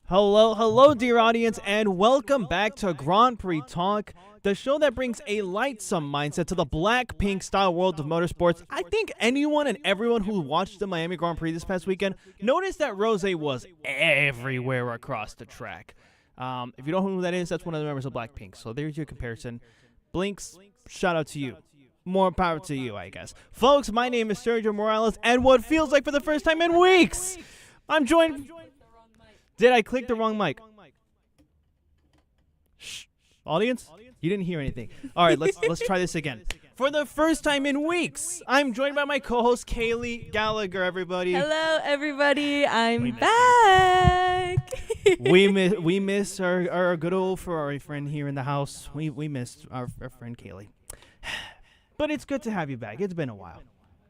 Hello, dear audience, and welcome back to Grand Prix Talk, the show that brings a lightsome mindset to the Blackpink-style world of motorsports. I think anyone and everyone who watched the Miami Grand Prix this past weekend noticed that Rosé was everywhere across the track. If you don't know who that is, that's one of the members of Blackpink. So there's your comparison. Blinks, shout out to you. More power to you, I guess. Folks, my name is Sergio Morales, and what feels like for the first time in weeks, I'm joined... Did I click the wrong mic? Shh. Audience? You didn't hear anything. All right, let's try this again. For the first time in weeks, I'm joined by my co-host, Kaylee Gallagher, everybody. Hello, everybody. I'm back. we miss our good old Ferrari friend here in the house. We missed our friend, Kaylee. But it's good to have you back. It's been a while.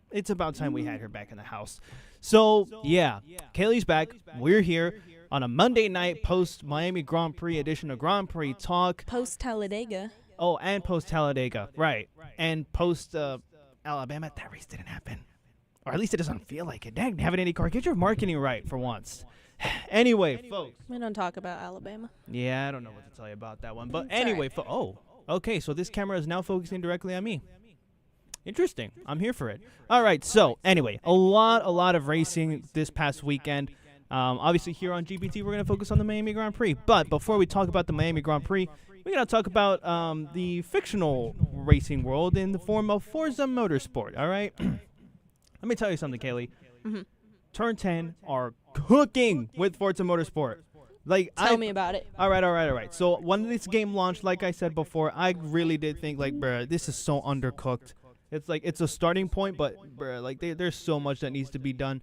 It's about time we had her back in the house. So, yeah, Kaylee's back. We're here on a Monday night post-Miami Grand Prix edition of Grand Prix Talk. Post-Talladega. Oh, and post-Talladega, right. And post-Alabama. That race didn't happen. Or at least it doesn't feel like it. Dang, have an Indy car. Get your marketing right for once. Anyway, folks. We don't talk about Alabama. Yeah, I don't know what to tell you about that one. But anyway, okay, so this camera is now focusing directly on me. Interesting. I'm here for it. All right, so anyway, a lot of racing this past weekend. Obviously, here on GBT, we're going to focus on the Miami Grand Prix. But before we talk about the Miami Grand Prix, we're going to talk about the fictional racing world in the form of Forza Motorsport, all right? Let me tell you something, Kaylee. Mm-hmm. Turn 10 are cooking with Forza Motorsport. Tell me about it. All right. So when this game launched, like I said before, I really did think, bruh, this is so undercooked. It's a starting point, but, bruh, there's so much that needs to be done.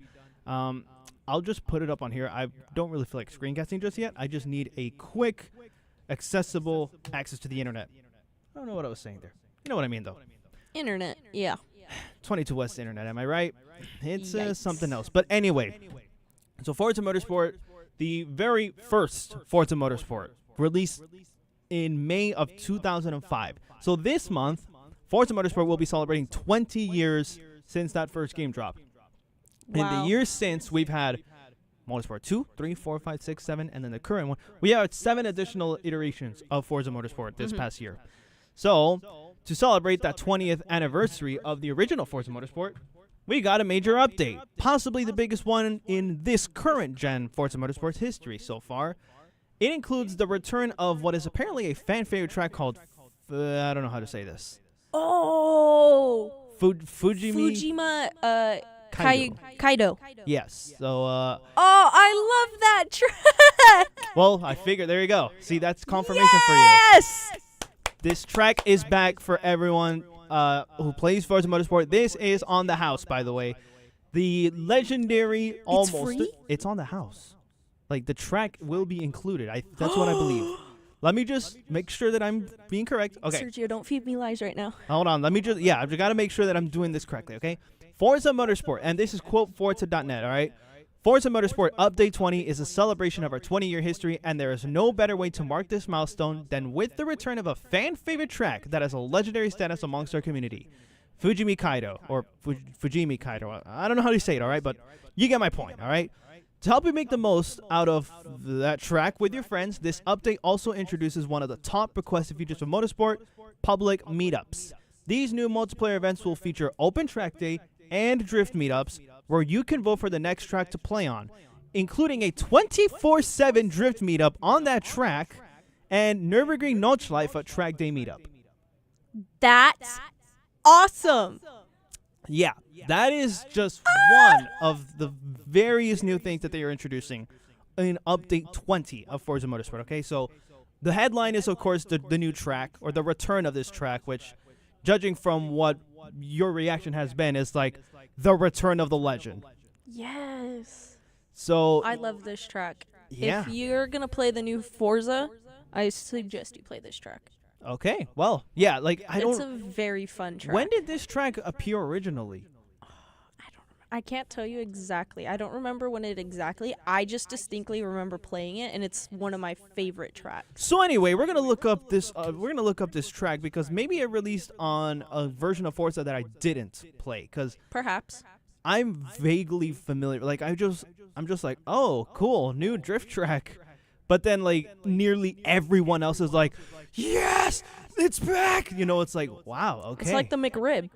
I'll just put it up on here. I don't really feel like screencasting just yet. I just need a quick, accessible access to the internet. I don't know what I was saying there. You know what I mean, though. Internet, yeah. 22 West internet, am I right? It's something else. But anyway, so Forza Motorsport, the very first Forza Motorsport, released in May of 2005. So this month, Forza Motorsport will be celebrating 20 years since that first game dropped. Wow. In the years since, we've had Motorsport 2, 3, 4, 5, 6, 7, and then the current one. We have 7 additional iterations of Forza Motorsport this past year. So, to celebrate that 20th anniversary of the original Forza Motorsport, we got a major update. Possibly the biggest one in this current gen Forza Motorsport's history so far. It includes the return of what is apparently a fan-favorite track called... I don't know how to say this. Oh! Fujima... Kaido. Yes. So, oh, I love that track. Well, I figured. There you go. See, that's confirmation for you. Yes! This track is back for everyone who plays Forza Motorsport. This is on the house, by the way. The legendary almost... It's free? It's on the house. The track will be included. That's what I believe. Let me just make sure that I'm being correct. Okay. Sergio, don't feed me lies right now. Hold on. I've just got to make sure that I'm doing this correctly, okay? Forza Motorsport, and this is quote Forza.net, all right? Forza Motorsport Update 20 is a celebration of our 20-year history, and there is no better way to mark this milestone than with the return of a fan-favorite track that has a legendary status amongst our community. Fujimi Kaido, or Fujimi Kaido. I don't know how to say it, all right? But you get my point, all right? To help you make the most out of that track with your friends, this update also introduces one of the top requested features of Motorsport, public meetups. These new multiplayer events will feature open track day and drift meetups where you can vote for the next track to play on, including a 24/7 drift meetup on that track and Nürburgring Notchlife track day meetup. That's awesome. Yeah, that is just one of the various new things that they are introducing in Update 20 of Forza Motorsport, okay? So the headline is, of course, the new track, or the return of this track, which, judging from what your reaction has been, is the return of the legend. Yes. So I love this track. Yeah. If you're going to play the new Forza, I suggest you play this track. Okay, well, yeah, It's a very fun track. When did this track appear originally? I can't tell you exactly. I don't remember when it exactly. I just distinctly remember playing it, and it's one of my favorite tracks. So anyway, we're gonna look up this. Track because maybe it released on a version of Forza that I didn't play. Because Perhaps. I'm vaguely familiar. I'm just like, oh, cool, new drift track. But then like nearly everyone else is like, yes, it's back. You know, it's like, wow, okay. It's like the McRib.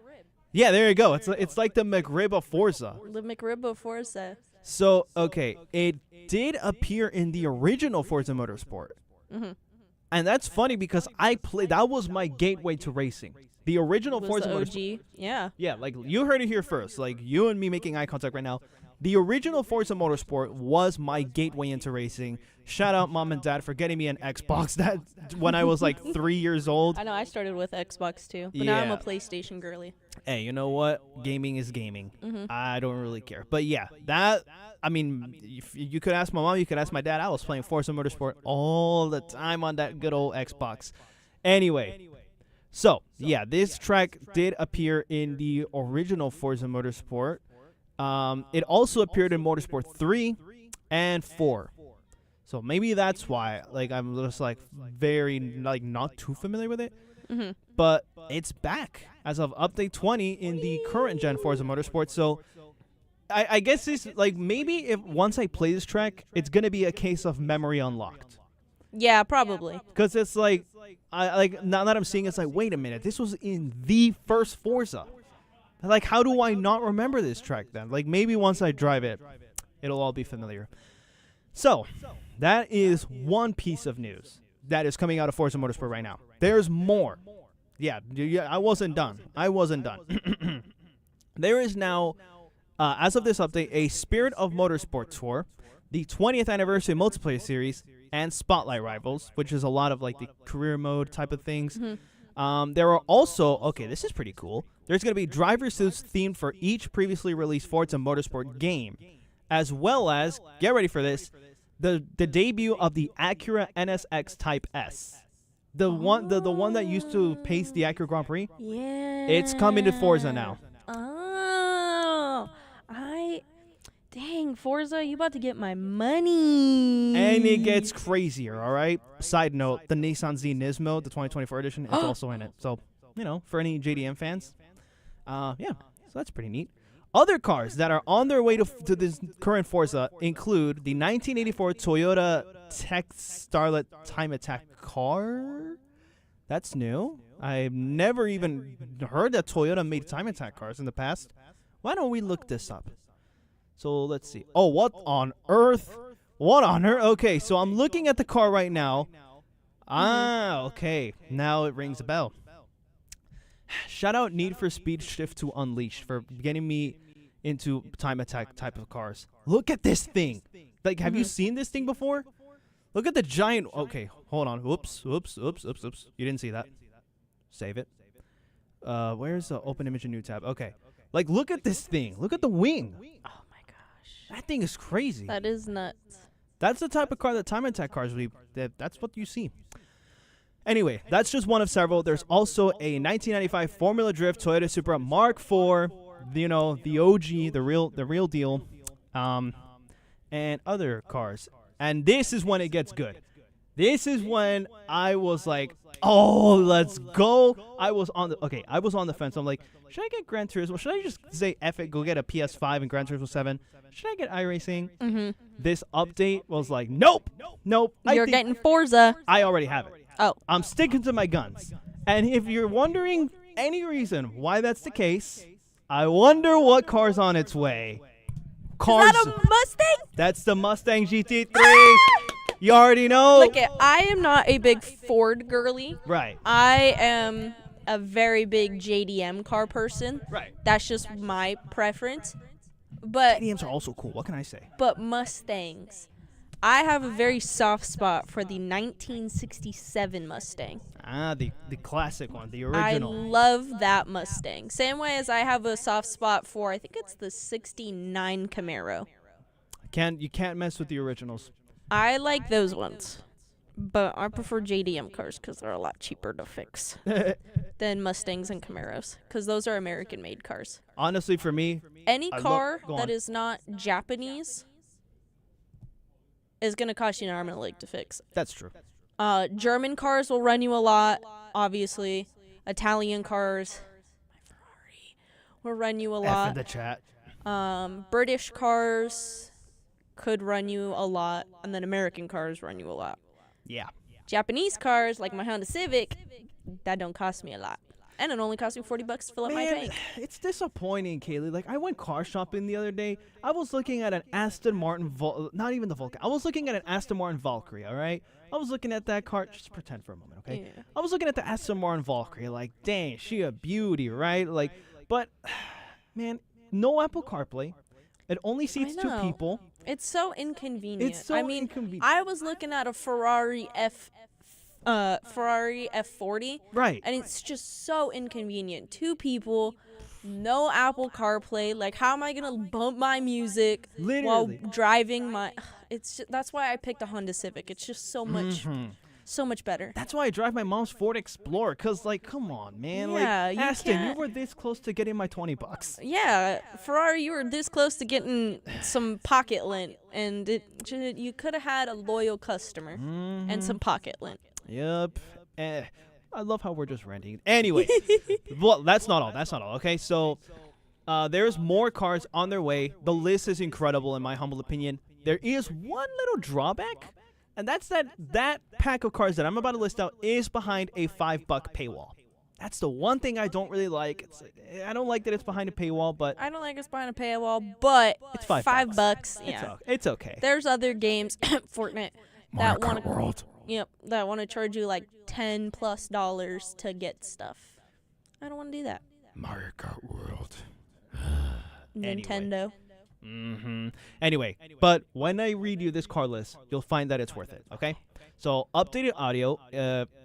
Yeah, there you go. It's like the McRib of Forza. The McRib of Forza. So, okay, it did appear in the original Forza Motorsport. Mm-hmm. And that's funny because that was my gateway to racing. The original Was Forza the OG? Motorsport. Yeah. Yeah, like you heard it here first. Like you and me making eye contact right now. The original Forza Motorsport was my gateway into racing. Shout out mom and dad for getting me an Xbox that when I was like 3 years old. I know, I started with Xbox too, but now I'm Yeah. a PlayStation girly. Hey, you know what? Gaming is gaming. Mm-hmm. I don't really care. But yeah, I mean, if you could ask my mom, you could ask my dad. I was playing Forza Motorsport all the time on that good old Xbox. Anyway, so yeah, this track did appear in the original Forza Motorsport. It also appeared in Motorsport 3 and 4. So maybe that's why, like, I'm just like very like not too familiar with it. Mm-hmm. But it's back as of update 20 in the current gen Forza Motorsport. So I guess this, like, maybe if once I play this track, it's gonna be a case of memory unlocked. Yeah, probably. Because it's like, now that I'm seeing, it's like, wait a minute, this was in the first Forza. Like, how do I not remember this track then? Like, maybe once I drive it, it'll all be familiar. So, that is one piece of news that is coming out of Forza Motorsport right now. There's more. Yeah, I wasn't done. There is now, as of this update, a Spirit of Motorsport tour, the 20th anniversary multiplayer series, and Spotlight Rivals, which is a lot of like the career mode type of things. Mm-hmm. There are also, okay, this is pretty cool. There's going to be driver suits themed for each previously released Forza Motorsport game, as well as, get ready for this, the debut of the Acura NSX Type S. The one that used to pace the Acura Grand Prix. Yeah. It's coming to Forza now. Oh, dang, Forza, you about to get my money. And it gets crazier, all right? Side note, the Nissan Z Nismo, the 2024 edition, is also in it. So, you know, for any JDM fans, yeah, so that's pretty neat. Other cars that are on their way to this current Forza include the 1984 Toyota Tech Starlet Time Attack car. That's new. I've never even heard that Toyota made time attack cars in the past. Why don't we look this up? So let's see. Oh, what on earth? What on earth? Okay, so I'm looking at the car right now. Okay. Now it rings a bell. Shout out Need for Speed Shift to Unleashed for getting me into time attack type of cars. Look at this thing. Like, have you seen this thing before? Look at the giant. Okay, hold on. Whoops. You didn't see that. Save it. Where's the open image in new tab? Okay. Like, look at this thing. Look at the wing. Oh my gosh. That thing is crazy. That is nuts. That's the type of car that time attack cars would be. That's what you see. Anyway, that's just one of several. There's also a 1995 Formula Drift Toyota Supra Mark IV, you know, the OG, the real deal, and other cars. And this is when it gets good. This is when I was like, oh, let's go. I was on the fence. I'm like, should I get Gran Turismo? Should I just say F it, go get a PS5 and Gran Turismo 7? Should I get iRacing? Mm-hmm. This update was like, nope. You're getting Forza. I already have it. Oh. I'm sticking to my guns. And if you're wondering any reason why that's the case, I wonder what car's on its way. Cars. Is that a Mustang? That's the Mustang GT3. You already know. Look, I am not a big Ford girly. Right. I am a very big JDM car person. Right. That's just my preference. But JDMs are also cool. What can I say? But Mustangs, I have a very soft spot for the 1967 Mustang. The classic one, the I original. love that Mustang. Same way as I have a soft spot for, I think it's the 69 Camaro. You can't mess with the originals. I like those ones. But I prefer JDM cars because they're a lot cheaper to fix than Mustangs and Camaros because those are American-made cars. Honestly, for me, Any I car go that on. is not Japanese is going to cost you an arm and a leg to fix. That's true. German cars will run you a lot, obviously. Italian cars, my Ferrari, will run you a F in lot. the chat. British cars, could run you a lot, and then American cars run you a lot. Yeah. Japanese cars, like my Honda Civic, that don't cost me a lot. And it only costs me $40 to fill up my tank. It's disappointing, Kaylee. Like, I went car shopping the other day. I was looking at an Aston Martin, not even the Vulcan. I was looking at an Aston Martin Valkyrie, all right? I was looking at that car. Just pretend for a moment, okay? Yeah. I was looking at the Aston Martin Valkyrie. Like, dang, she a beauty, right? Like, but, man, no Apple CarPlay. It only seats 2 people. It's so inconvenient. It's so inconvenient. I was looking at a Ferrari F40. Right. And it's just so inconvenient. 2 people, no Apple CarPlay. Like, how am I gonna bump my music while Literally. driving my? That's why I picked a Honda Civic. It's just so much, so much better. That's why I drive my mom's Ford Explorer. Cause, like, come on, man. Yeah, like, you Aston, you can't- were this close to getting my $20. Yeah, Ferrari, you were this close to getting some pocket lint, and you could have had a loyal customer and some pocket lint. Yep. I love how we're just renting. Anyway, well, that's not all. That's not all. Okay, so there's more cars on their way. The list is incredible, in my humble opinion. There is one little drawback, and that's that pack of cars that I'm about to list out is behind a $5 paywall. That's the one thing I don't really like. I don't like that it's behind a paywall, but I don't like it's behind a paywall, but it's $5. $5. Yeah, It's okay. there's other games, Fortnite, that want to World. that want to charge you like $10+ to get stuff. I don't want to do that. Mario Kart World. Nintendo. Anyway, but when I read you this car list, you'll find that it's worth it, okay? So, updated audio,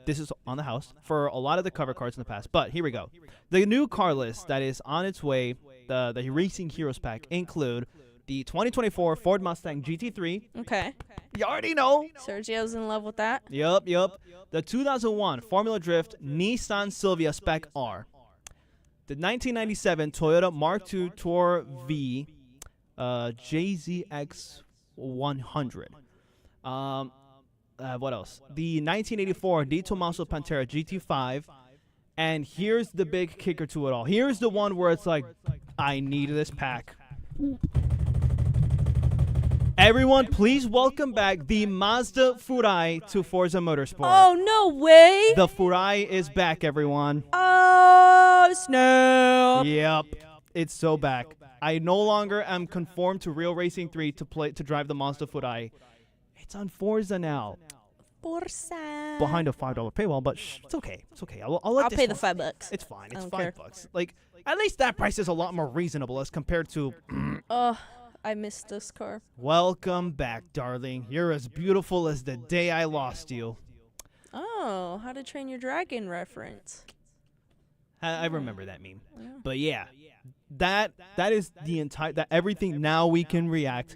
this is on the house for a lot of the cover cars in the past, but here we go. The new car list that is on its way, the Racing Heroes pack, include the 2024 Ford Mustang GT3. Okay. You already know. Sergio's in love with that. Yup. The 2001 Formula Drift Nissan Silvia Spec R. The 1997 Toyota Mark II Tour V JZX 100. What else? The 1984 Di Tommaso Pantera GT5. And here's the big kicker to it all. Here's the one where it's like, I need this pack. Everyone, please welcome back the Mazda Furai to Forza Motorsport. Oh, no way. The Furai is back, everyone. Oh, snap. Yep, it's so back. I no longer am conformed to Real Racing 3 to drive the Mazda Furai. It's on Forza now. Forza. Behind a $5 paywall, but it's okay. It's okay. I'll pay the $5. It's fine. It's don't care. $5. Like, at least that price is a lot more reasonable as compared to. Oh, I missed this car. Welcome back, darling. You're as beautiful as the day I lost you. Oh, How to Train Your Dragon reference. I remember that meme. Yeah. But yeah, that is the entire that everything now we can react.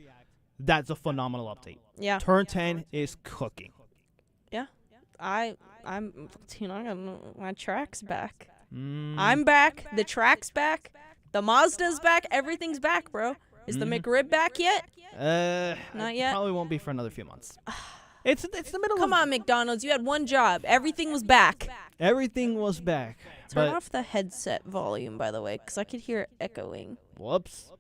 That's a phenomenal update. Yeah. Turn 10 is cooking. Yeah. I'm I got my track's back. Mm. I'm back. The track's back. The Mazda's back. Everything's back, bro. Is the McRib back yet? Not yet? Probably won't be for another few months. It's the middle Come of on, McDonald's. You had one job. Everything was back. everything was back. Turn But off the headset volume, by the way, because I could hear it echoing. whoops.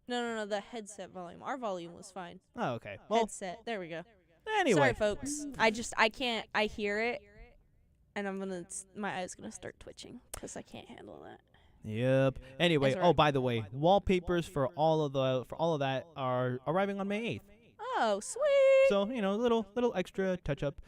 No, the headset volume. Our volume was fine. Oh, okay. Well, Headset. There we go. anyway. Sorry, folks. I can't. I hear it, and my eyes gonna start twitching because I can't handle that. Yep. Anyway, That's all right. by the way, wallpapers for all of that are arriving on May 8th. Oh, sweet. So, little extra touch up.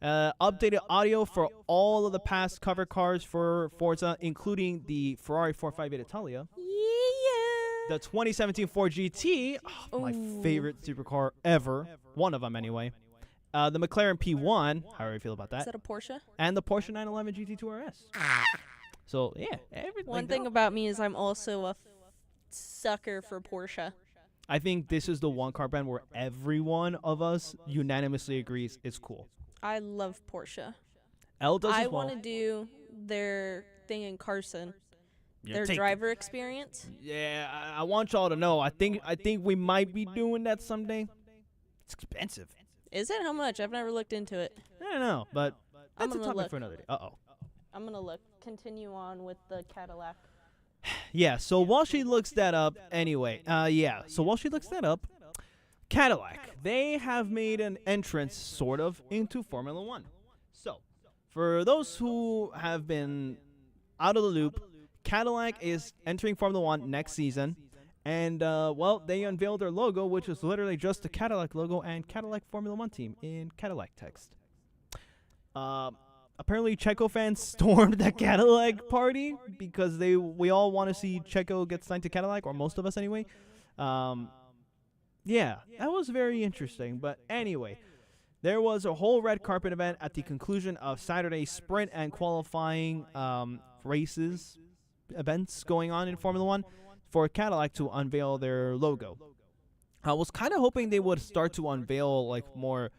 Updated audio for all of the past cover cars for Forza, including the Ferrari 458 Italia, Yeah. the 2017 Ford GT, my Ooh. favorite supercar ever, one of them anyway. The McLaren P1, how do you feel about Is that? that a Porsche? And the Porsche 911 GT2 RS. So, yeah, everything. One thing about me is I'm also a sucker for Porsche. I think this is the one car brand where every one of us unanimously agrees it's cool. I love Porsche. L does I as well. want to do their thing in Carson. Yeah, Their take- driver experience. Yeah, I want y'all to know. I think we might be doing that someday. It's expensive. Is it? How much? I've never looked into it. I don't know, but I'm that's a gonna topic look. for another day. Uh-oh. I'm going to look. Continue on with the Cadillac. Yeah, so while she looks that up, anyway, so while she looks that up, Cadillac. They have made an entrance, sort of, into Formula One. So, for those who have been out of the loop, Cadillac is entering Formula One next season. And, well, they unveiled their logo, which is literally just the Cadillac logo and Cadillac Formula One team in Cadillac text. Apparently, Checo fans stormed the Cadillac party because we all want to see Checo get signed to Cadillac, or most of us anyway. Yeah, that was very interesting. But anyway, there was a whole red carpet event at the conclusion of Saturday's sprint and qualifying events going on in Formula One for Cadillac to unveil their logo. I was kind of hoping they would start to unveil like more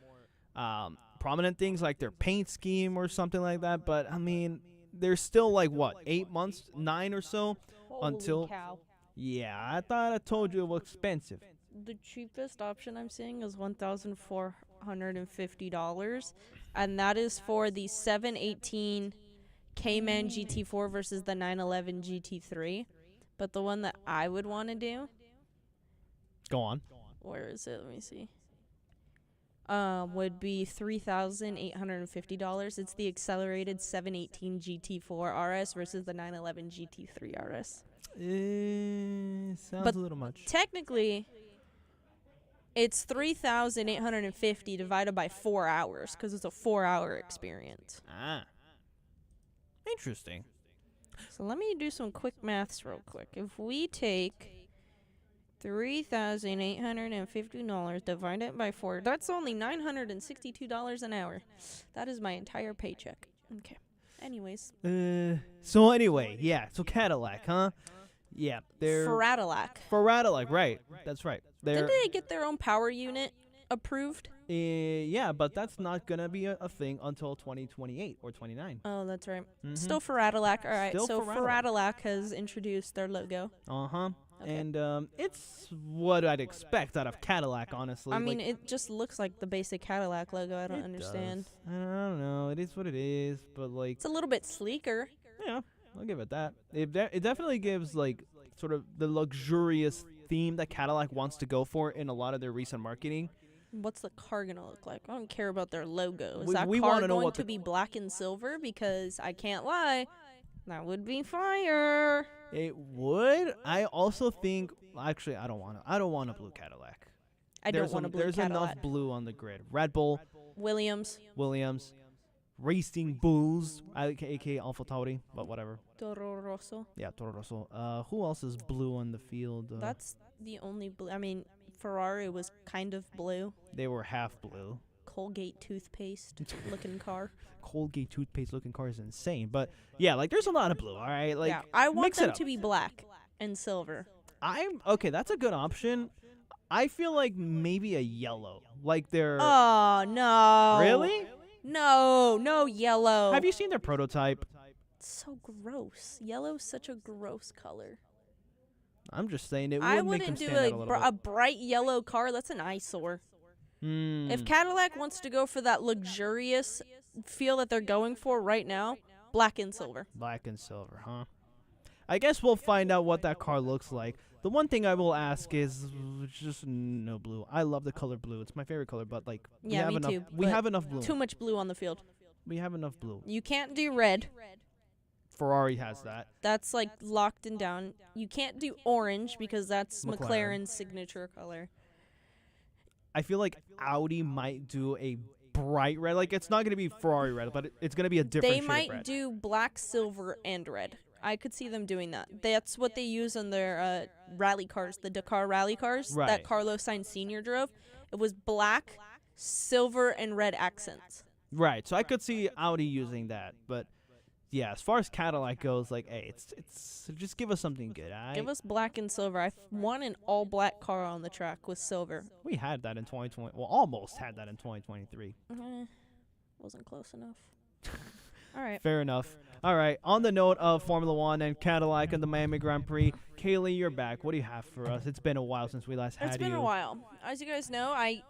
prominent things like their paint scheme or something like that. But I mean, there's still like what, 8 months, 9 or so until. Cow. Yeah, I thought I told you it was expensive. The cheapest option I'm seeing is $1,450, and that is for the 718 Cayman GT4 versus the 911 GT3. But the one that I would want to do, Go on. where is it? Let me see. Would be $3,850. It's the accelerated 718 GT4 RS versus the 911 GT3 RS. Sounds But a little much. Technically, it's 3,850 divided by 4 hours because it's a 4-hour experience. Ah. Interesting. So let me do some quick maths real quick. If we take $3,850 divided by 4, that's only $962 an hour. That is my entire paycheck. Okay. Anyways. So anyway, yeah. So Cadillac, huh? Yeah, they're Ferradillac. Ferradillac, right? That's right. Didn't they get their own power unit approved? Yeah, but that's not gonna be a thing until 2028 or 29. Oh, that's right. Mhm. Still Ferradillac. All right. Still So Ferradillac. Ferradillac has introduced their logo. Okay. Okay. And it's what I'd expect out of Cadillac, honestly. I mean, like, it just looks like the basic Cadillac logo. I don't it understand. does. I don't know. It is what it is, but like, It's a little bit sleeker. yeah, I'll give it that. It definitely gives like sort of the luxurious theme that Cadillac wants to go for in a lot of their recent marketing. What's the car gonna look like? I don't care about their logo. Is We- that we car wanna know going what to the- be black and silver? Because I can't lie, that would be fire. It would. I also think. Actually, I don't want a blue Cadillac. I don't want a blue There's Cadillac. enough blue on the grid. Red Bull, Williams, Williams, Racing Bulls, aka Alpha Tauri, but whatever. Toro Rosso. Yeah, Toro Rosso. Who else is blue on the field? That's the only blue. I mean, Ferrari was kind of blue. They were half blue. Colgate toothpaste looking car. Colgate toothpaste looking car is insane, but yeah, like there's a lot of blue. All right, like yeah, I want mix it them up. to be black and silver. I'm okay. That's a good option. I feel like maybe a yellow, like they're Oh no! really. No yellow. Have you seen their prototype? It's so gross. Yellow's such a gross color. I'm just saying it would I make them wouldn't do stand out a little a bright yellow car. That's an eyesore. bit. If Cadillac wants to go for that luxurious feel that they're going for right now, black and silver. Black and silver, huh? I guess we'll find out what that car looks like. The one thing I will ask is just no blue. I love the color blue. It's my favorite color, but like we Yeah, have me enough. too, We but have enough blue. Too much blue on the field. We have enough blue. You can't do red. Ferrari has that. That's like locked and down. You can't do orange because that's McLaren. McLaren's signature color. I feel like Audi might do a bright red. Like it's not going to be Ferrari red, but it's going to be a different They shade might of red. do black, silver, and red. I could see them doing that. That's what they use on their rally cars, the Dakar rally cars Right. that Carlos Sainz Sr. drove. It was black, silver, and red accents. Right. So I could see Audi using that, but yeah, as far as Cadillac goes, like, hey, it's just give us something good. Give us black and silver. I want an all-black car on the track with silver. We had that in 2020. Well, almost had that in 2023. Wasn't close enough. All right. Fair enough. All right. On the note of Formula One and Cadillac and the Miami Grand Prix, Kaylee, you're back. What do you have for us? It's been a while since we last had you. It's been a while. As you guys know, I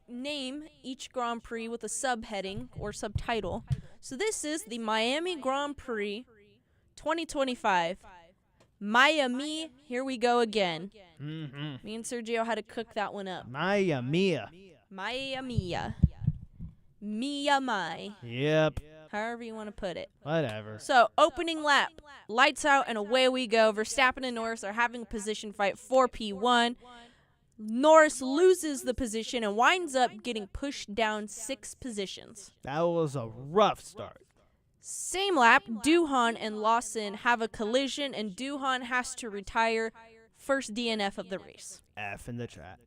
name each Grand Prix with a subheading or subtitle. So this is the Miami Grand Prix 2025, Miami, here we go again. Mm-hmm. Me and Sergio had to cook that one up. Maya Mia. Mia. Mia Mai. Yep. However you want to put it. Whatever. So, opening lap. Lights out and away we go. Verstappen and Norris are having a position fight for P1. Norris loses the position and winds up getting pushed down 6 positions. That was a rough start. Same lap, Duhan and Lawson have a collision, and Duhan has to retire. First DNF of the race. F in the chat.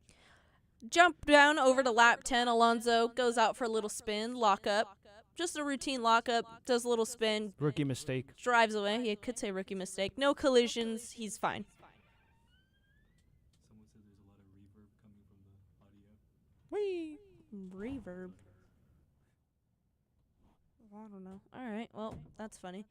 Jump down over to lap 10. Alonso goes out for a little spin, lockup. Just a routine lockup, does a little spin, Rookie mistake. drives away. He could say rookie mistake. No collisions, he's fine. Someone said there's a lot of reverb coming from the audio. Whee! Reverb. I don't know. Alright, well, that's funny.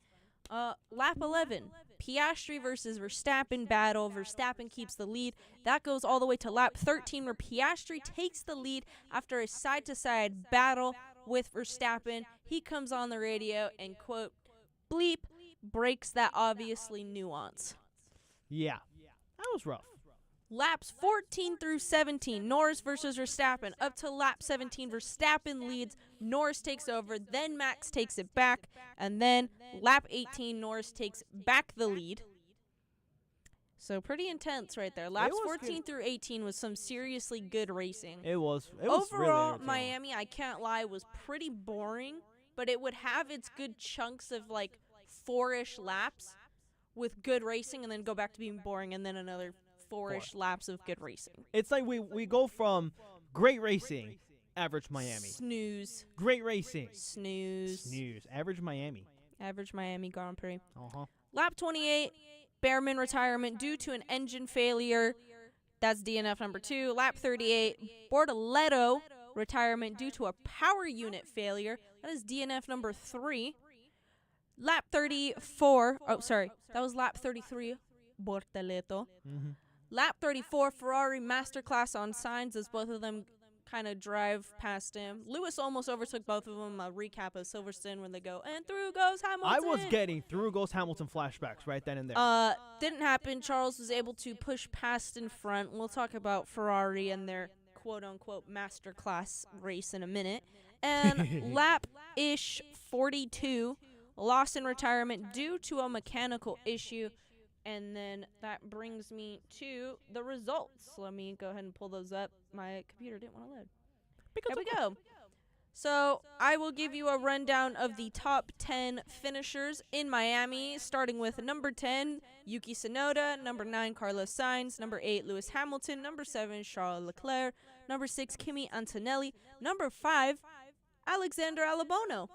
Lap 11. Piastri versus Verstappen battle. Verstappen keeps the lead. That goes all the way to lap 13 where Piastri takes the lead after a side-to-side battle with Verstappen. He comes on the radio and, quote, bleep, breaks that obviously nuance. Yeah. That was rough. Laps 14 through 17, Norris versus Verstappen. Up to lap 17, Verstappen leads, Norris takes over, then Max takes it back, and then lap 18, Norris takes back the lead. So pretty intense right there. Laps 14 good. through 18 was some seriously good racing. It was Overall, really Miami, I can't lie, was pretty boring, but it would have its good chunks of like 4-ish laps with good racing and then go back to being boring and then another 4-ish laps of good racing. It's like we go from great racing, average Miami. Snooze. Great racing. Snooze. Average Miami. Average Miami Grand Prix. Uh-huh. Lap 28, Behrman retirement due to an engine failure. That's DNF number 2. Lap 38, Bortoleto retirement due to a power unit failure. That is DNF number 3. Lap 34, that was lap 33, Bortoleto. Mm-hmm. Lap 34, Ferrari masterclass on signs as both of them kind of drive past him. Lewis almost overtook both of them. A recap of Silverstone when they go, and through goes Hamilton. I was getting through goes Hamilton flashbacks right then and there. Didn't happen. Charles was able to push past in front. We'll talk about Ferrari and their quote-unquote masterclass race in a minute. And lap-ish 42, lost in retirement due to a mechanical issue. And then that brings me to the results. Let me go ahead and pull those up. My computer didn't want to load. Here we go. So I will give you a rundown of the top 10 finishers in Miami, starting with number 10, Yuki Tsunoda, number 9, Carlos Sainz, number 8, Lewis Hamilton, number 7, Charles Leclerc, number 6, Kimi Antonelli, number 5, Alexander Alabono.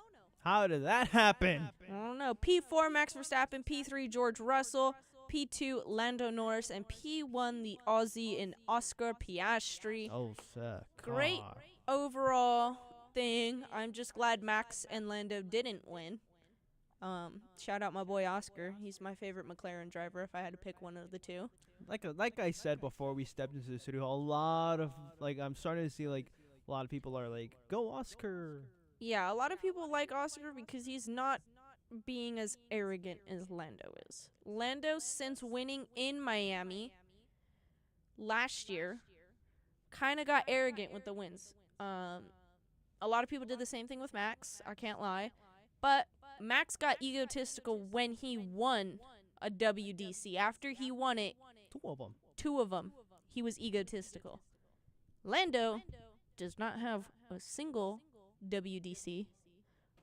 How did that happen? I don't know. P4, Max Verstappen, P3, George Russell, P2, Lando Norris, and P1, the Aussie in Oscar Piastri. Oh, sick. Great overall thing. I'm just glad Max and Lando didn't win. Shout out my boy Oscar. He's my favorite McLaren driver if I had to pick one of the two. Like I said before we stepped into the studio, a lot of I'm starting to see a lot of people are like, go Oscar. Yeah, a lot of people like Oscar because he's not being as arrogant as Lando is. Lando, since winning in Miami last year, kind of got arrogant with the wins. A lot of people did the same thing with Max, I can't lie. But Max got egotistical when he won a WDC. After he won it, two of them, he was egotistical. Lando does not have a single WDC,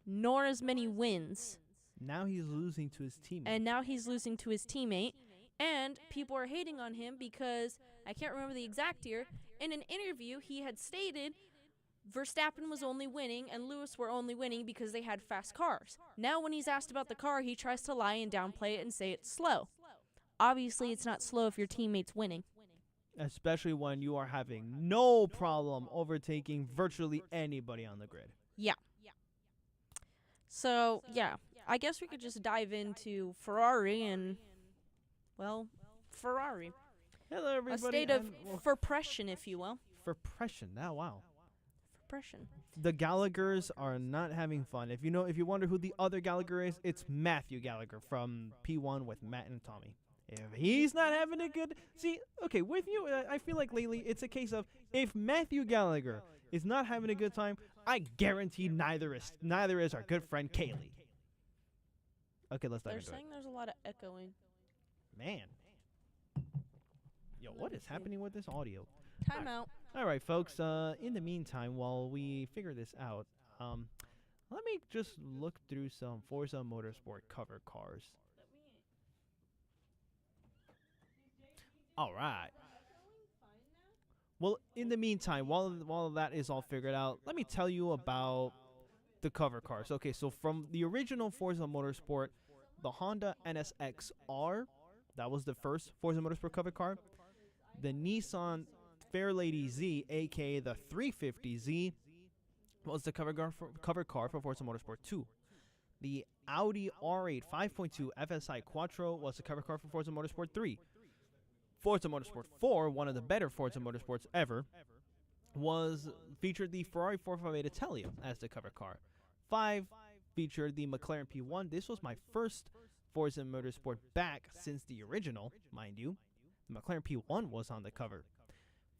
nor as many wins. Now he's losing to his teammate. And now he's losing to his teammate. And people are hating on him because, I can't remember the exact year, in an interview he had stated Verstappen was only winning and Lewis were only winning because they had fast cars. Now when he's asked about the car, he tries to lie and downplay it and say it's slow. Obviously it's not slow if your teammate's winning. Especially when you are having no problem overtaking virtually anybody on the grid. Yeah. So, yeah. I guess we could just dive into Ferrari and, well, Ferrari. Hello, everybody. A state of repression, if you will. Repression. Oh, wow. Repression. The Gallaghers are not having fun. If you wonder who the other Gallagher is, it's Matthew Gallagher from P1 with Matt and Tommy. If he's not having a good, see, okay, with you, I feel like lately it's a case of if Matthew Gallagher is not having a good time, I guarantee neither is our good friend Kaylee. Okay, let's dive They're into it. saying there's a lot of echoing. Man, yo, what is happening with this audio? Time out. All right, folks. In the meantime, while we figure this out, let me just look through some Forza Motorsport cover cars. All right. Well, in the meantime, while that is all figured out, let me tell you about the cover cars. Okay, so from the original Forza Motorsport, the Honda NSX-R, that was the first Forza Motorsport cover car. The Nissan Fairlady Z, aka the 350Z, was the cover car for Forza Motorsport 2. The Audi R8 5.2 FSI Quattro was the cover car for Forza Motorsport 3. Forza Motorsport 4, one of the better Forza Motorsports ever, featured the Ferrari 458 Italia as the cover car. 5 featured the McLaren P1. This was my first Forza Motorsport back since the original, mind you. The McLaren P1 was on the cover.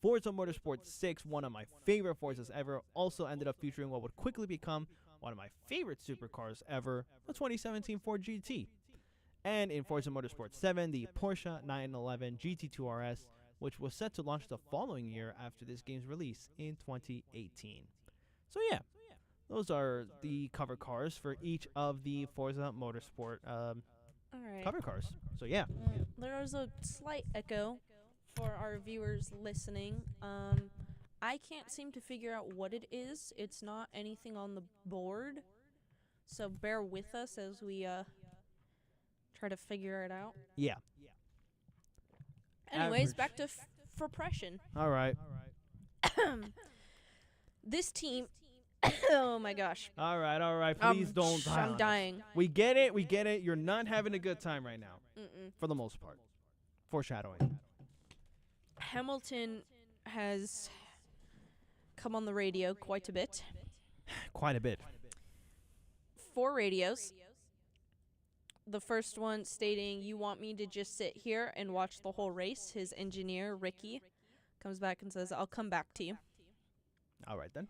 Forza Motorsport 6, one of my favorite Forzas ever, also ended up featuring what would quickly become one of my favorite supercars ever, the 2017 Ford GT. And in Forza Motorsport 7, the Porsche 911 GT2 RS, which was set to launch the following year after this game's release in 2018. So yeah, those are the cover cars for each of the Forza Motorsport All right. cover cars. So yeah. There was a slight echo for our viewers listening. I can't seem to figure out what it is. It's not anything on the board. So bear with us as we try to figure it out. Yeah. Anyways, Average. back to Foppression. All right. This team. Oh my gosh. All right. Please don't die. on I'm us. dying. We get it. You're not having a good time right now, Mm-mm. for the most part. Foreshadowing. Hamilton has come on the radio quite a bit. Quite a bit. 4 radios. The first one stating, "You want me to just sit here and watch the whole race?" His engineer, Ricky, comes back and says, "I'll come back to you." All right, then.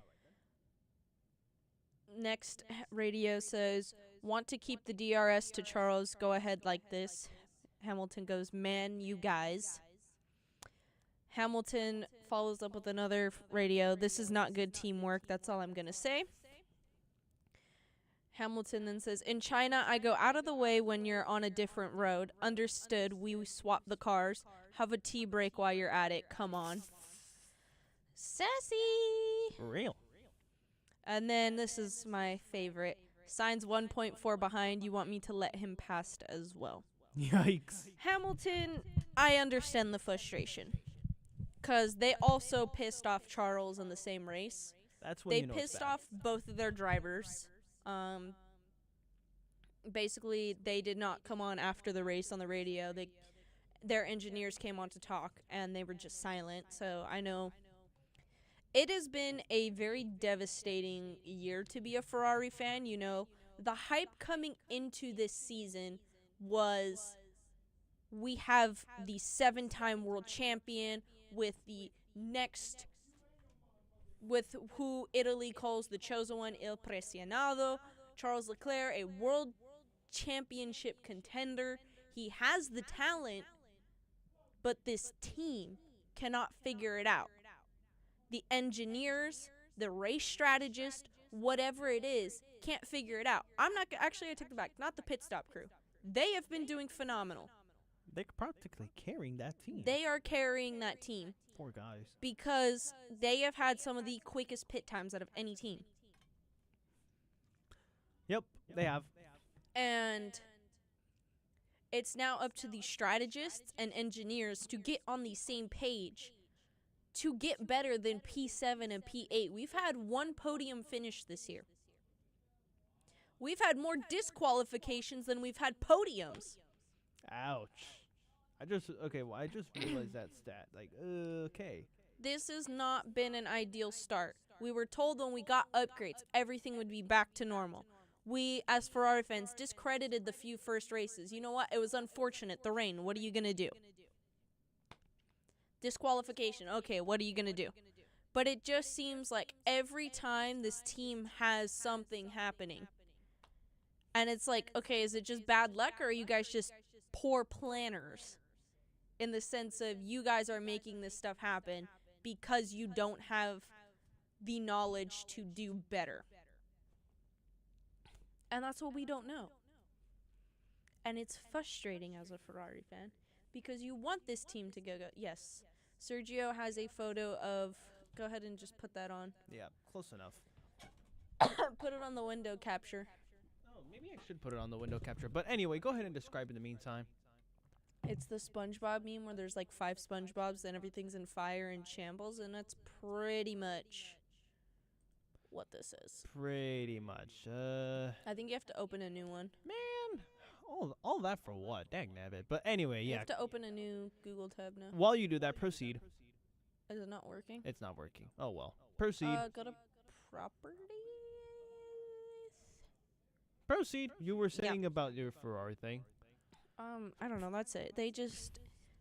Next radio says, "Want to keep the DRS to Charles? Go ahead like this." Hamilton goes, "Man, you guys." Hamilton follows up with another radio. "This is not good teamwork. That's all I'm going to say." Hamilton then says, "In China, I go out of the way when you're on a different road. Understood. We swap the cars. Have a tea break while you're at it. Come on." Sassy. For real. And then this is my favorite. "Signs 1.4 behind. You want me to let him past as well." Yikes. Hamilton, I understand the frustration. Because they also pissed off Charles in the same race. That's when They you know it's pissed bad. off both of their drivers. Basically, they did not come on after the race on the radio. Their engineers came on to talk, and they were just silent. So I know it has been a very devastating year to be a Ferrari fan. You know, the hype coming into this season was, we have the 7-time world champion with who Italy calls the chosen one, Il Presionato, Charles Leclerc, a world championship contender. He has the talent, but this team cannot figure it out. The engineers, the race strategist, whatever it is, can't figure it out. I take it back. Not the pit stop crew. They have been doing phenomenal. They're practically carrying that team. They are carrying that team Poor guys. because they have had some of the quickest pit times out of any team. Yep, they have. And it's now up to the strategists and engineers to get on the same page to get better than P7 and P8. We've had one podium finish this year. We've had more disqualifications than we've had podiums. Ouch. I just realized that stat. Like, okay. This has not been an ideal start. We were told when we got upgrades, everything would be back to normal. We, as Ferrari fans, discredited the few first races. You know what? It was unfortunate. The rain. What are you going to do? Disqualification. Okay, what are you going to do? But it just seems like every time this team has something happening, and it's like, okay, is it just bad luck, or are you guys just poor planners? In the sense of you guys are making this stuff happen because you don't have the knowledge to do better. And that's what we don't know. And it's frustrating as a Ferrari fan because you want this team to go. Yes, Sergio has a photo of. Go ahead and just put that on. Yeah, close enough. Put it on the window capture. Oh, maybe I should put it on the window capture. But anyway, go ahead and describe in the meantime. It's the SpongeBob meme where there's like 5 SpongeBobs and everything's in fire and shambles, and that's pretty much what this is. Pretty much. I think you have to open a new one. Man, all that for what? Dang nabbit. But anyway, You yeah. have to open a new Google tab now. While you do that, proceed. Is it not working? It's not working. Oh well. Proceed. Go to properties. Proceed. You were saying about your Ferrari thing. I don't know. That's it. They just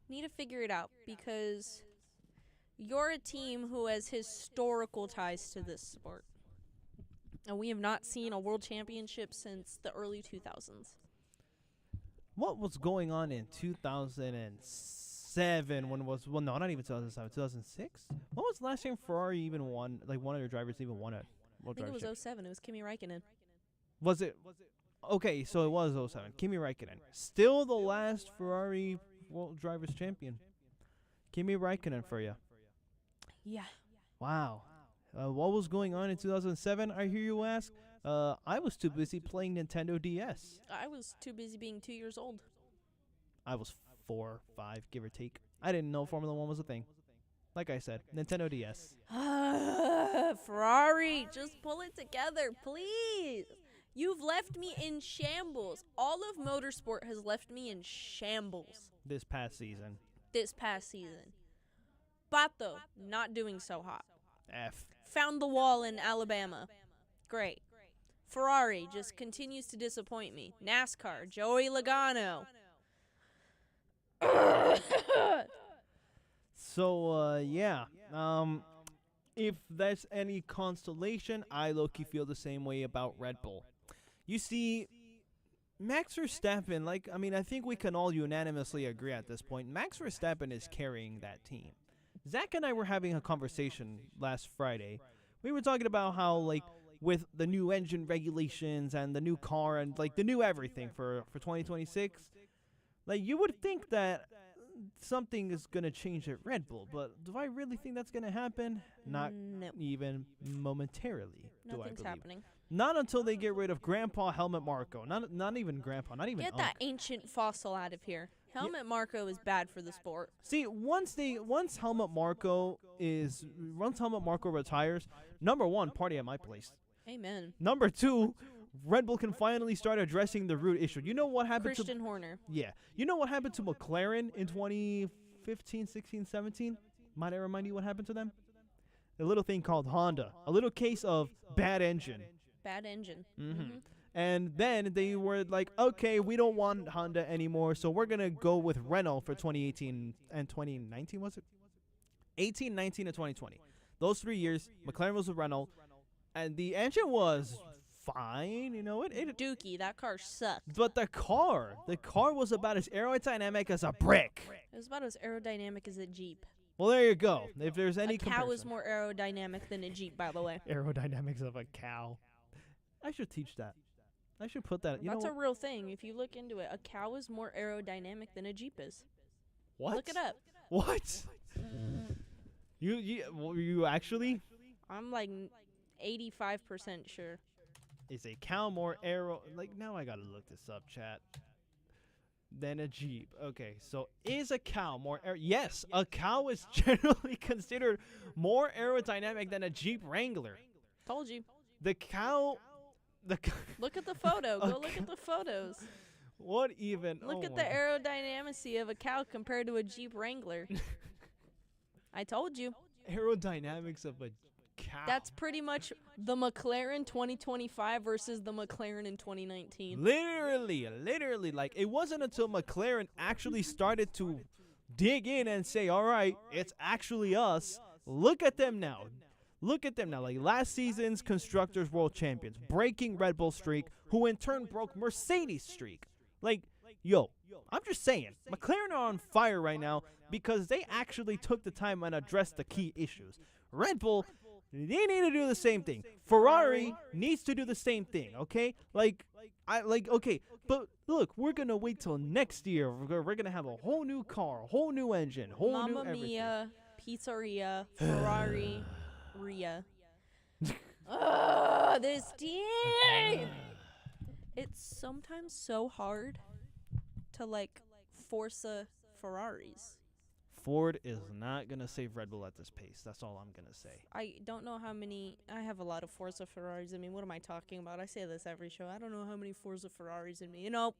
need to figure it out because you're a team who has historical ties to this sport. And we have not seen a world championship since the early 2000s. What was going on in 2007 when it was, well, no, not even 2007, 2006? When was the last time Ferrari even won, like one of their drivers even won a world I think it drivership? was 07. It was Kimi Räikkönen. Was it? Okay, so it was 07. Kimi Räikkönen. Still the last Ferrari World Drivers Champion. Kimi Räikkönen for you. Yeah. Wow. What was going on in 2007, I hear you ask? I was too busy playing Nintendo DS. I was too busy being 2 years old. I was 4, 5, give or take. I didn't know Formula 1 was a thing. Like I said, Nintendo DS. Ferrari, just pull it together, please. You've left me in shambles. All of motorsport has left me in shambles This past season. this past season. Pato, not doing so hot. F. Found the wall in Alabama. Great. Ferrari just continues to disappoint me. NASCAR, Joey Logano. So, yeah. If that's any consolation, I low-key feel the same way about Red Bull. You see, Max Verstappen, I think we can all unanimously agree at this point, Max Verstappen is carrying that team. Zach and I were having a conversation last Friday. We were talking about how, with the new engine regulations and the new car and, the new everything for 2026, you would think that something is going to change at Red Bull, but do I really think that's going to happen? Not No. even momentarily, do I Nothing's believe. happening. Not until they get rid of Grandpa Helmut Marko. Not even Grandpa, not even Get Unc. that ancient fossil out of here. Helmut Marko is bad for the sport. See, once Helmut Marko retires, number one, party at my place. Amen. Number two, Red Bull can finally start addressing the root issue. You know what happened Christian Horner. Yeah. You know what happened to McLaren in 2015, 16, 17? Might I remind you what happened to them? A little thing called Honda. A little case of bad engine. Bad engine. Mm-hmm. And then they were like, okay, we don't want Honda anymore, so we're going to go with Renault for 2018 and 2019, was it? 18, 19, and 2020. Those 3 years, McLaren was with Renault, and the engine was fine, it Dookie, that car sucked. but the car was about as aerodynamic as a brick. It was about as aerodynamic as a Jeep. Well, there you go. If there's any A cow is comparison. more aerodynamic than a Jeep, by the way. Aerodynamics of a cow. I should teach that. I should put that. That's a real thing. If you look into it, a cow is more aerodynamic than a Jeep is. What? Look it up. What? You actually? I'm like 85% sure. Is a cow more now I gotta look this up, chat. Than a Jeep. Okay, so is a cow more yes, a cow is generally considered more aerodynamic than a Jeep Wrangler. Told you. The cow Look at the photo. Go look Okay. at the photos. What even? Look oh at my the aerodynamicy of a cow compared to a Jeep Wrangler. I told you. aerodynamics of a cow. That's pretty much the McLaren 2025 versus the McLaren in 2019. Literally, like it wasn't until McLaren actually started to dig in and say, all right, it's actually us. Look at them now. Look at them now. Like last season's Constructors World Champions, breaking Red Bull streak, who in turn broke Mercedes streak. Like, yo, I'm just saying, McLaren are on fire right now because they actually took the time and addressed the key issues. Red Bull, they need to do the same thing. Ferrari needs to do the same thing, okay? Okay, but look, we're going to wait till next year. We're going to have a whole new car, whole new engine, whole new Mamma everything. Mia, Pizzeria, Ferrari, Ria. Ugh, this team! It's sometimes so hard to, like, Forza Ferraris. Ford is not going to save Red Bull at this pace. That's all I'm going to say. I don't know how many. I have a lot of Forza Ferraris in me. What am I talking about? I say this every show. I don't know how many Forza Ferraris in me. You know,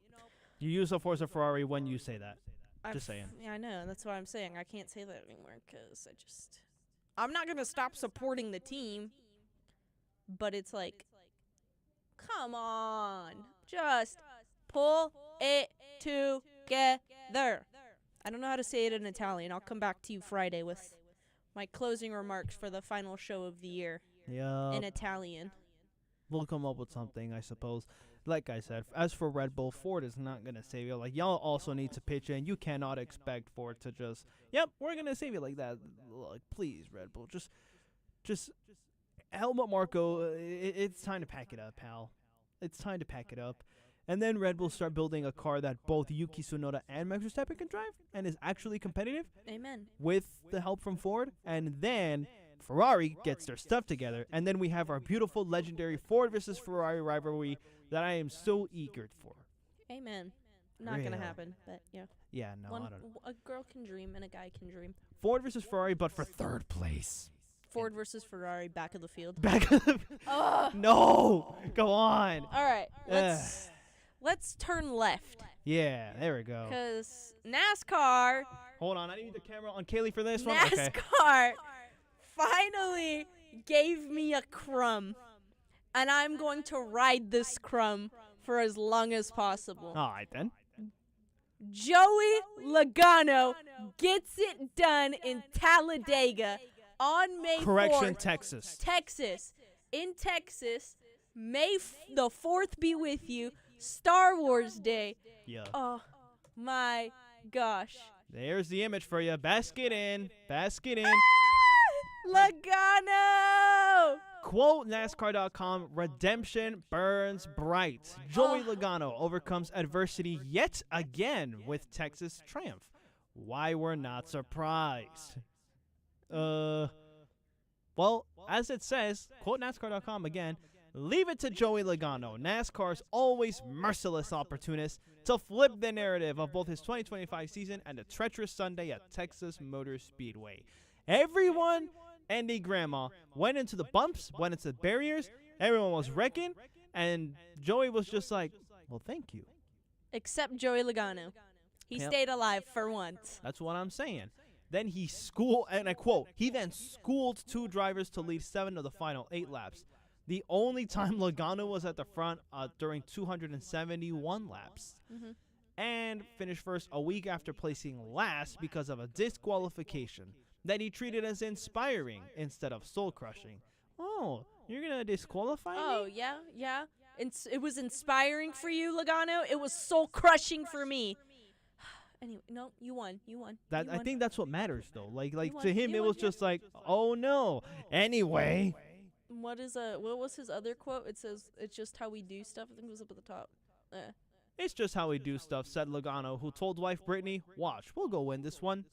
You use a Forza Ferrari when you say that. Just saying. Yeah, I know. That's what I'm saying. I can't say that anymore because I'm not going to stop supporting the team. But it's like, come on. Just pull it together. I don't know how to say it in Italian. I'll come back to you Friday with my closing remarks for the final show of the year Yeah. in Italian. We'll come up with something, I suppose. Like I said, as for Red Bull, Ford is not going to save you. Like, y'all also need to pitch in. You cannot expect Ford to just, yep, we're going to save you like that. Like, please, Red Bull, just Helmut Marko, it's time to pack it up, pal. It's time to pack it up. And then Red Bull start building a car that both Yuki Tsunoda and Max Verstappen can drive and is actually competitive Amen. with the help from Ford. And then Ferrari gets their stuff together. And then we have our beautiful, legendary Ford versus Ferrari rivalry that I am so eager for. Amen. Not going to Real. happen, but yeah. Yeah, no, I don't. A girl can dream and a guy can dream. Ford versus Ferrari, but for third place. Ford versus Ferrari, back of the field. Back of the... No! Go on. All right, let's turn left. Yeah, there we go. Because NASCAR, Hold on, I need the camera on Kaylee for this one. Okay. NASCAR finally gave me a crumb. And I'm going to ride this crumb for as long as possible. All right, then. Joey Logano gets it done in Talladega on May 4th. Correction, Texas. In Texas. May the 4th be with you. Star Wars Day. Yeah. Oh, my gosh. There's the image for you. Basket in. Basket in. Logano! Quote NASCAR.com, redemption burns bright. Joey Logano overcomes adversity yet again with Texas triumph. Why we're not surprised. Well, as it says, quote NASCAR.com again, leave it to Joey Logano, NASCAR's always merciless opportunist, to flip the narrative of both his 2025 season and the treacherous Sunday at Texas Motor Speedway. Everyone and a grandma went into the bumps, went into the barriers, everyone was wrecking, and Joey was just like, well, thank you. Except Joey Logano. He Yep. stayed alive for once. That's what I'm saying. Then he schooled, and I quote, he then schooled 2 drivers to lead 7 of the final 8 laps. The only time Logano was at the front during 271 laps. Mm-hmm. And finished first a week after placing last because of a disqualification that he treated as inspiring instead of soul-crushing. Oh, you're going to disqualify me? Oh, yeah. It was inspiring for you, Logano. It was soul-crushing for me. Anyway, no, you won. I think that's what matters, though. Like won, to him, you it won, was yeah. just like, oh, no. Anyway. What was his other quote? It says, it's just how we do stuff. I think it was up at the top. It's just how we do stuff, said Logano, who told wife Brittany, watch, we'll go win this one.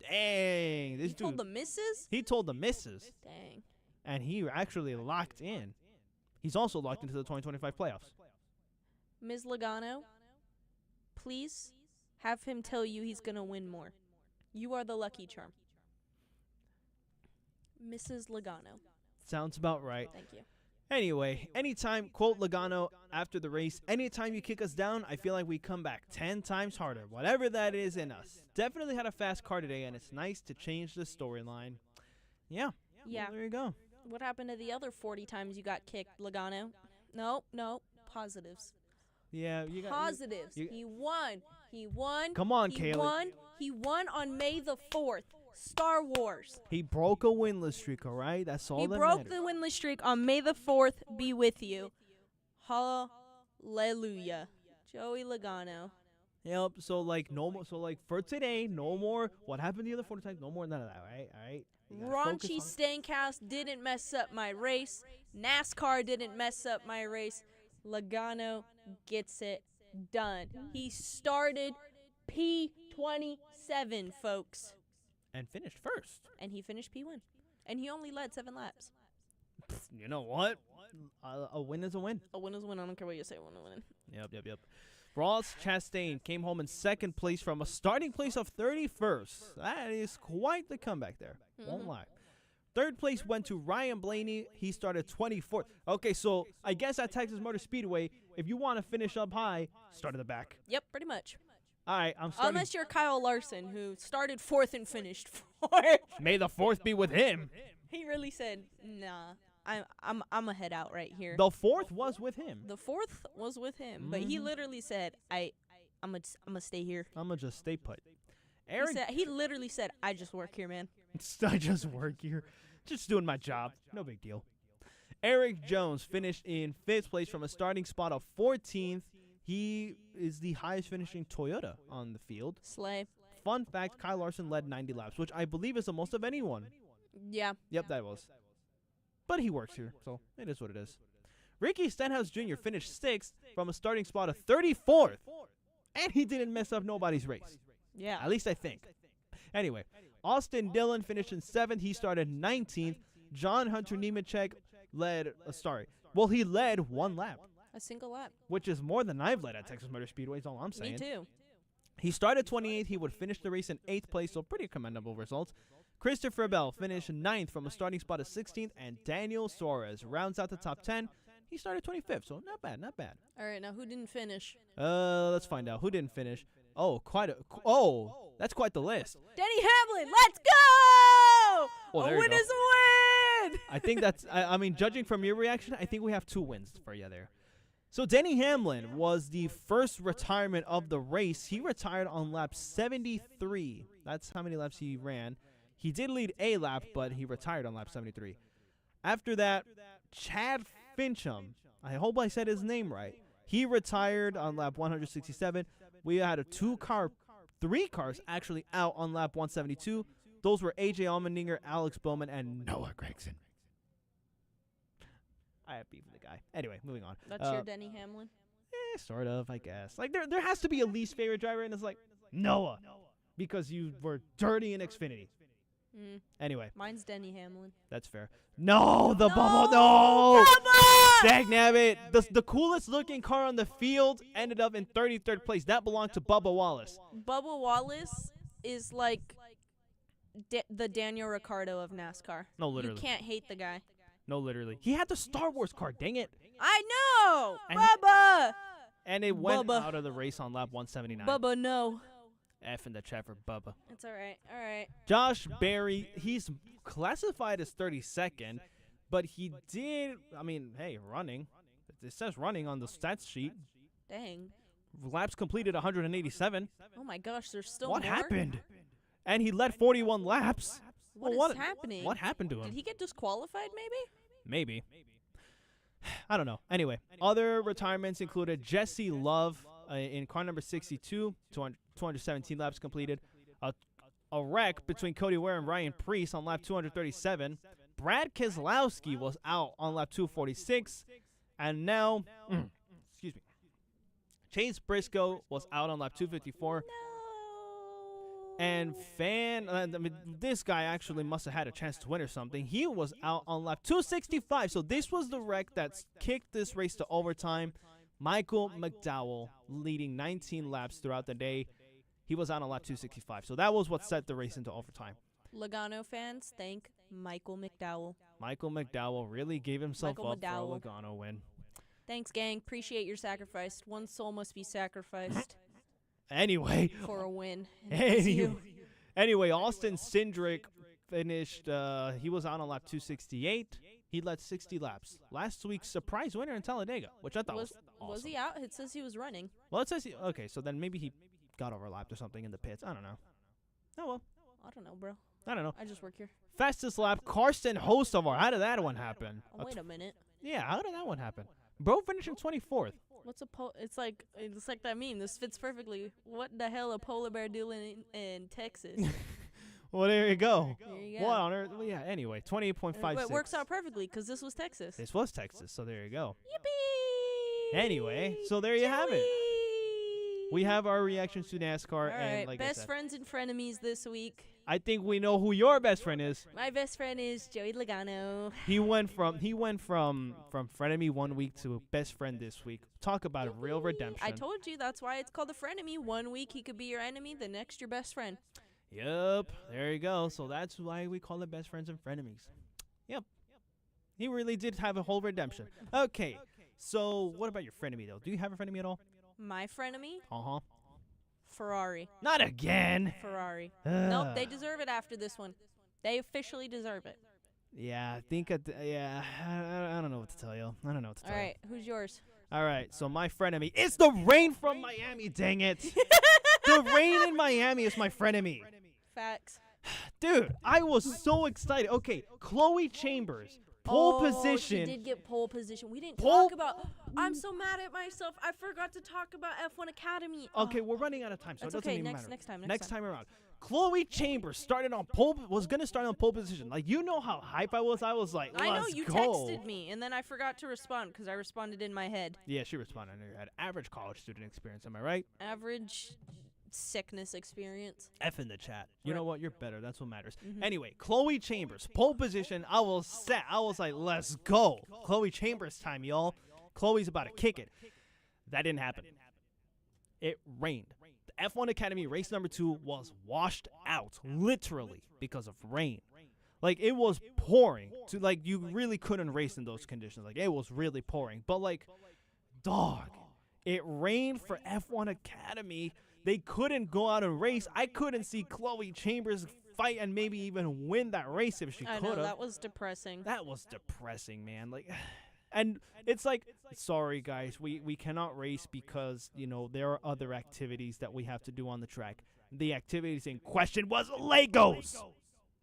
Dang, this He dude. told the missus? He told the missus, Dang. and he actually locked in. He's also locked into the 2025 playoffs. Ms. Logano, please have him tell you he's going to win more. You are the lucky charm. Mrs. Logano. Sounds about right. Thank you. Anyway, anytime, quote Logano after the race, anytime you kick us down, I feel like we come back 10 times harder, whatever that is in us. Definitely had a fast car today, and it's nice to change the storyline. Yeah. Yeah. Well, there you go. What happened to the other 40 times you got kicked, Logano? No, positives. Yeah, you got Positives. you- He won. He won. Come on, he Kaylee. won. He won on May the 4th. Star Wars. He broke a winless streak, all right? That's all He that broke matters. the winless streak on May the 4th. Be with you. Hallelujah. Joey Logano. Yep. So like no more. So like for today, no more. What happened the other 40 times? No more none of that. All right. All right. You gotta focus Raunchy on- Stankhouse didn't mess up my race. NASCAR didn't mess up my race. Logano gets it done. He started P27, folks. and finished first. And he finished P1. And he only led 7 laps. You know what? A win is a win. A win is a win. I don't care what you say. Win is a win. Yep. Ross Chastain came home in second place from a starting place of 31st. That is quite the comeback there. Won't lie. Third place went to Ryan Blaney. He started 24th. Okay, so I guess at Texas Motor Speedway, if you want to finish up high, start at the back. Yep, pretty much. All right, I'm starting. Unless you're Kyle Larson, who started 4th and finished 4th. May the 4th be with him. He really said, "Nah, I'm a head out right here." The 4th was with him. The 4th was with him, but he literally said, I'm gonna stay here." I'm going to just stay put. He Eric, said, he literally said, "I just work here, man." I just work here. Just doing my job. No big deal. Eric Jones finished in 5th place from a starting spot of 14th. He is the highest finishing Toyota on the field. Slay. Fun fact, Kyle Larson led 90 laps, which I believe is the most of anyone. Yeah. Yep, that was. But he works here, so it is what it is. Ricky Stenhouse Jr. finished 6th from a starting spot of 34th. And he didn't mess up nobody's race. Yeah. At least I think. Anyway, Austin Dillon finished in 7th. He started 19th. John Hunter Nemechek led, he led 1 lap, A single lap. which is more than I've led at Texas Motor Speedway, is all I'm saying. Me too. He started 28th. He would finish the race in 8th place, so pretty commendable results. Christopher Bell finished 9th from a starting spot of 16th, and Daniel Suarez rounds out the top 10. He started 25th, so not bad. All right, now who didn't finish? Let's find out who didn't finish. That's quite the list. Denny Hamlin, let's go! Oh, there A you win go. is a win! I think that's, I mean, judging from your reaction, I think we have 2 wins for you there. So Denny Hamlin was the first retirement of the race. He retired on lap 73. That's how many laps he ran. He did lead a lap, but he retired on lap 73. After that, Chad Fincham, I hope I said his name right. He retired on lap 167. We had 3 cars actually out on lap 172. Those were AJ Allmendinger, Alex Bowman, and Noah Gragson. I have beef with the guy. Anyway, moving on. That's your Denny Hamlin? Sort of, I guess. Like there has to be a least favorite driver, and it's like Noah, because you were dirty in Xfinity. Anyway, Mine's Denny Hamlin. that's fair. No, the Bubba, no! Bubba! Dagnabbit, the coolest looking car on the field ended up in 33rd place. That belonged to Bubba Wallace. Bubba Wallace is like the Daniel Ricciardo of NASCAR. No, literally. You can't hate the guy. No, literally. He had the Star Wars car, dang it. I know! And- Bubba! And it went Bubba. out of the race on lap 179. Bubba, no. F in the chat for Bubba. It's all right. All right. Josh Berry, he's classified as 32nd, but he did, running. It says running on the stats sheet. Dang. Laps completed 187. Oh my gosh, there's still What more? happened? And he led 41 laps. What Well, is happening? What happened to him? Did he get disqualified maybe? Maybe. I don't know. Anyway, other retirements included Jesse Love in car number 62, 217 laps completed. A wreck between Cody Ware and Ryan Prix on lap 237. Brad Keselowski was out on lap 246. And now, excuse me, Chase Briscoe was out on lap 254. And this guy actually must have had a chance to win or something. He was out on lap 265. So this was the wreck that kicked this race to overtime. Michael McDowell leading 19 laps throughout the day. He was out on lap 265. So that was what set the race into overtime. Logano fans, thank Michael McDowell. Michael McDowell really gave himself Michael up McDowell. for a Logano win. Thanks, gang. Appreciate your sacrifice. One soul must be sacrificed Anyway, for a win. And it's you. Anyway, Austin Cindric finished, he was out on lap 268. He led 60 laps. Last week's surprise winner in Talladega, which I thought was awesome. Was he out? It says he was running. Well, it says okay, so then maybe he got overlapped or something in the pits. I don't know. Oh, well. I don't know, bro. I don't know. I just work here. Fastest lap, Karsten Hocevar. How did that one happen? Oh, wait a minute. Yeah, how did that one happen? Bro finished in 24th. What's a It's like that meme. This fits perfectly. What the hell a polar bear doing in Texas? Well, there you go. There you go. What on earth? Well, yeah, anyway, 28.56. It works out perfectly because this was Texas. This was Texas, so there you go. Yippee! Anyway, so there you have it. We have our reactions to NASCAR, All and right, like I best said, friends and frenemies this week. I think we know who your best friend is. My best friend is Joey Logano. He went from frenemy 1 week to best friend this week. Talk about a real redemption. I told you that's why it's called a frenemy. 1 week he could be your enemy, the next your best friend. Yep, there you go. So that's why we call it best friends and frenemies. Yep. He really did have a whole redemption. Okay, so what about your frenemy though? Do you have a frenemy at all? My frenemy? Uh-huh. Ferrari. Not again. Ferrari. Ugh. Nope, they deserve it after this one. They officially deserve it. Yeah, I think I don't know what to tell you. I don't know what to tell All you. right, who's yours? All right, so my frenemy is the rain from Miami, dang it. The rain in Miami is my frenemy. Facts. Dude, I was so excited. Okay, Chloe Chambers, pole position. She did get pole position. We didn't Pole- talk about. I'm so mad at myself. I forgot to talk about F1 Academy. Okay, we're running out of time, so That's it doesn't okay. even Next matter. time. Next time around. Chloe Chambers started on was gonna start on pole position. Like, you know how hype I was? I was like, let's I know you go. texted me, and then I forgot to respond because I responded in my head. Yeah, she responded in her head. Average college student experience, am I right? Average sickness experience. F in the chat. You know what? You're better. That's what matters. Mhm. Anyway, Chloe Chambers, pole position. I was like, let's go. Chloe Chambers time, y'all. Chloe's about to kick it. That didn't happen. It rained. The F1 Academy race number 2 was washed out, literally, because of rain. Like, it was pouring. You really couldn't race in those conditions. Like, it was really pouring. But, like, dog, it rained for F1 Academy. They couldn't go out and race. I couldn't see Chloe Chambers fight and maybe even win that race if she could I have. know, that was depressing. That was depressing, man. Like, and it's like, sorry guys, we cannot race because, you know, there are other activities that we have to do on the track. The activities in question was Legos,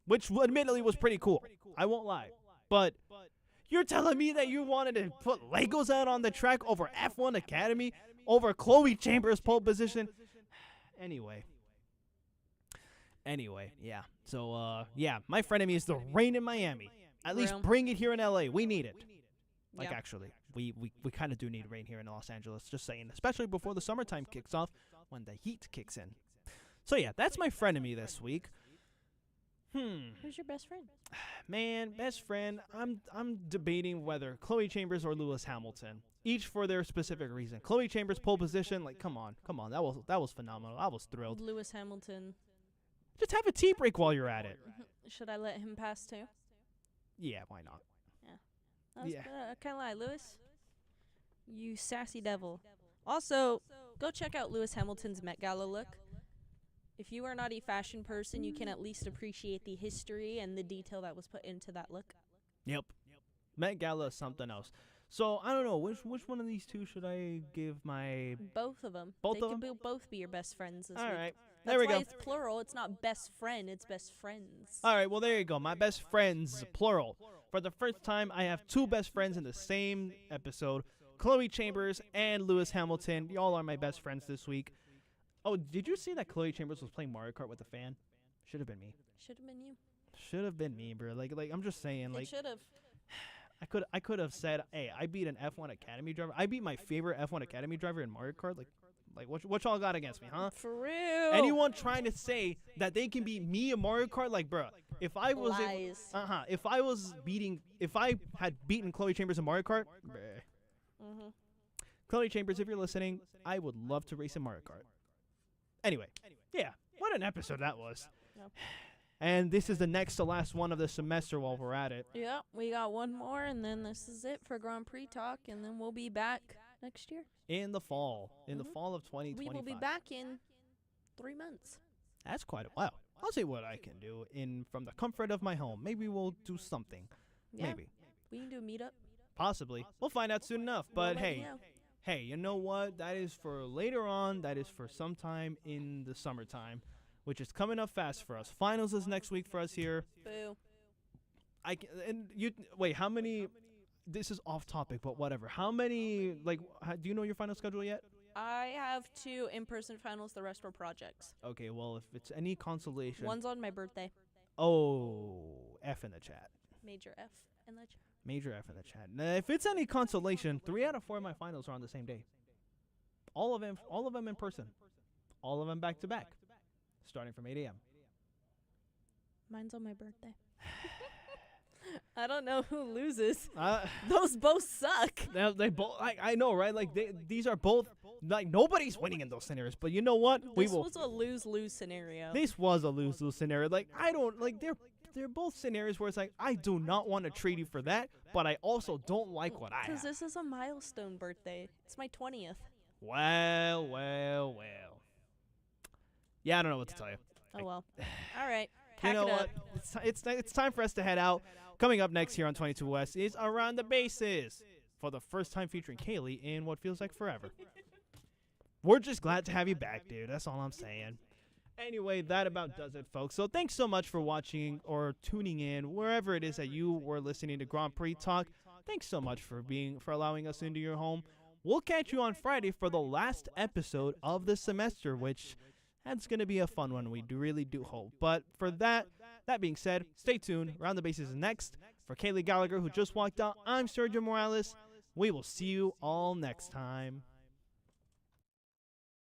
which admittedly was pretty cool. I won't lie. But you're telling me that you wanted to put Legos out on the track over F1 Academy, over Chloe Chambers' pole position? Anyway, yeah. So, yeah, my frenemy is the rain in Miami. At least Real. bring it here in LA. We need it. Like, Yeah. actually, we kind of do need rain here in Los Angeles, just saying. Especially before the summertime kicks off, when the heat kicks in. So, yeah, that's my frenemy this week. Who's your best friend? Man, best friend, I'm debating whether Chloe Chambers or Lewis Hamilton. Each for their specific reason. Chloe Chambers' pole position, like, come on. That was phenomenal. I was thrilled. Lewis Hamilton. Just have a tea break while you're at it. Should I let him pass too? Yeah, why not? I Yeah. can't lie, Lewis. You sassy devil. Also, go check out Lewis Hamilton's Met Gala look. If you are not a fashion person, you can at least appreciate the history and the detail that was put into that look. Yep. Met Gala is something else. So, I don't know. Which one of these two should I give my... Both of them. Both they of could them? both be your best friends this All week. right. That's There we why go. it's plural. It's not best friend. It's best friends. All right, well, there you go. My best friends, plural. For the first time, I have two best friends in the same episode. Chloe Chambers and Lewis Hamilton. Y'all are my best friends this week. Oh, did you see that Chloe Chambers was playing Mario Kart with a fan? Should have been me. Should have been you. Should have been me, bro. Like I'm just saying, It like should have. I could have said, hey, I beat an F1 Academy driver. I beat my favorite F1 Academy driver in Mario Kart. Like what y'all got against me, huh? For real. Anyone trying to say that they can beat me in Mario Kart, like, bro, if I was Lies. if I had beaten Chloe Chambers in Mario Kart, bruh. Mm-hmm. Chloe Chambers, if you're listening, I would love to race in Mario Kart. Anyway, yeah, what an episode that was. Yep. And this is the next to last one of the semester while we're at it. Yep, we got one more, and then this is it for Grand Prix talk, and then we'll be back next year. In the fall. In the Mhm. fall of 2025. We will be back in 3 months. That's quite a while. I'll see what I can do from the comfort of my home. Maybe we'll do something. Yeah. Maybe. We can do a meetup. Possibly. We'll find out soon enough. We'll But let you hey, know. hey, you know what? That is for later on. That is for sometime in the summertime, which is coming up fast for us. Finals is next week for us here. Boo. And you wait. How many? This is off topic, but whatever. How many? Like, do you know your final schedule yet? I have 2 in-person finals. The rest were projects. Okay. Well, if it's any consolation. One's on my birthday. Oh, F in the chat. Major F in the chat. Major F in the chat. Now, if it's any consolation, 3 out of 4 of my finals are on the same day. All of them in person. All of them back to back, starting from 8 a.m. Mine's on my birthday. I don't know who loses. Uh, Those both suck. they both. I know, right? Like these are both. Like nobody's winning in those scenarios. But you know what? This was a lose-lose scenario. This was a lose-lose scenario. Like I don't like. They're both scenarios where it's like I do not want to trade you for that, but I also don't like what I have. Because this is a milestone birthday. It's my 20th. Well. Yeah, I don't know what to tell you. Oh well. All right. You Pack know it up. what? It's time for us to head out. Coming up next here on 22 West is Around the Bases for the first time featuring Kaylee in what feels like forever. We're just glad to have you back, dude. That's all I'm saying. Anyway, that about does it, folks. So thanks so much for watching or tuning in wherever it is that you were listening to Grand Prix Talk. Thanks so much for allowing us into your home. We'll catch you on Friday for the last episode of the semester, which that's going to be a fun one. We really do hope. But for that being said, stay tuned. Around the Bases is next. For Kaylee Gallagher, who just walked out, I'm Sergio Morales. We will see you all next time.